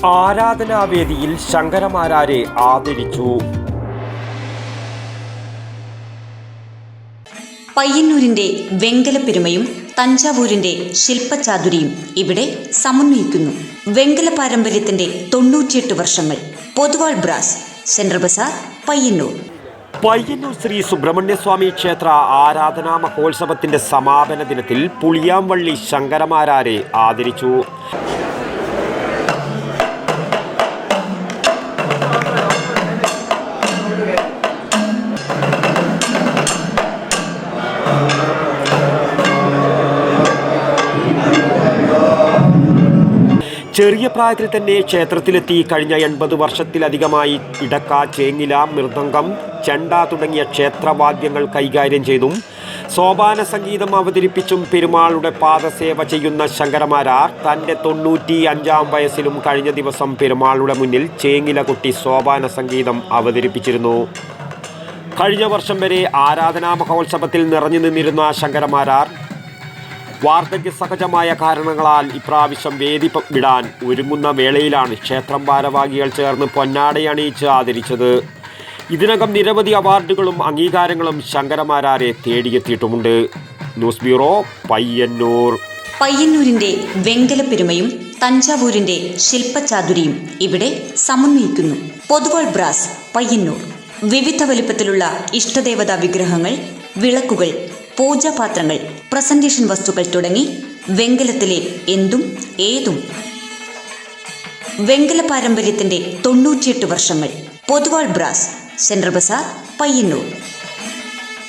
ആരാധനാവേദിയിൽ ശങ്കരമാരാരെ ആദരിച്ചു. പയ്യന്നൂരിന്റെ വെങ്കലപ്പെരുമയും തഞ്ചാവൂരിന്റെ ശില്പചാതുരിയും ഇവിടെ സമന്വയിക്കുന്നു. വെങ്കല പാരമ്പര്യത്തിന്റെ 98 വർഷങ്ങൾ. Poduval brass, central Bazar, Payyanur. പയ്യന്നൂർ ശ്രീ സുബ്രഹ്മണ്യസ്വാമി ക്ഷേത്ര ആരാധനാ മഹോത്സവത്തിന്റെ സമാപന ദിനത്തിൽ പുളിയാംവള്ളി ശങ്കരമാരാരെ ആദരിച്ചു. ചെറിയ പ്രായത്തിൽ തന്നെ ക്ഷേത്രത്തിലെത്തി കഴിഞ്ഞ 80 വർഷത്തിലധികമായി ഇടക്ക, ചേങ്ങില, മൃദംഗം, ചെണ്ട തുടങ്ങിയ ക്ഷേത്രവാദ്യങ്ങൾ കൈകാര്യം ചെയ്തും സോപാന സംഗീതം അവതരിപ്പിച്ചും പെരുമാളുടെ പാദസേവ ചെയ്യുന്ന ശങ്കരമാരാർ തൻ്റെ 95-ാം വയസ്സിലും കഴിഞ്ഞ ദിവസം പെരുമാളുടെ മുന്നിൽ ചേങ്ങില കൊട്ടി സോപാന സംഗീതം അവതരിപ്പിച്ചിരുന്നു. കഴിഞ്ഞ വർഷം വരെ ആരാധനാ മഹോത്സവത്തിൽ നിറഞ്ഞു നിന്നിരുന്ന ശങ്കരമാരാർ വാർദ്ധക്യ സഹജമായ കാരണങ്ങളാൽ ഇപ്രാവശ്യം വേദി വിടാൻ ഒരുങ്ങുന്ന വേളയിലാണ് ക്ഷേത്രം ഭാരവാഹികൾ ചേർന്ന് പൊന്നാടയണിയിച്ച് ആദരിച്ചത്. ഇതിനകം നിരവധി അവാർഡുകളും അംഗീകാരങ്ങളും ശങ്കരമാരാരെ തേടിയെത്തിയിട്ടുമുണ്ട്. News bureau, Payyanur. പയ്യന്നൂരിന്റെ വെങ്കലപ്പെരുമയും തഞ്ചാവൂരിന്റെ ശില്പചാതുരിയും ഇവിടെ സമന്വയിക്കുന്നു. പൊതുവാൾ ബ്രാസ്, പയ്യന്നൂർ. വിവിധ വലിപ്പത്തിലുള്ള ഇഷ്ടദേവതാ വിഗ്രഹങ്ങൾ, വിളക്കുകൾ, പൂജാപാത്രങ്ങൾ, പ്രസന്റേഷൻ വസ്തുക്കൾ തുടങ്ങി വെങ്കലത്തിലെ എന്തും ഏതും. വെങ്കല പാരമ്പര്യത്തിന്റെ 98 വർഷങ്ങൾ. Poduval brass, central Bazar, Payyanur.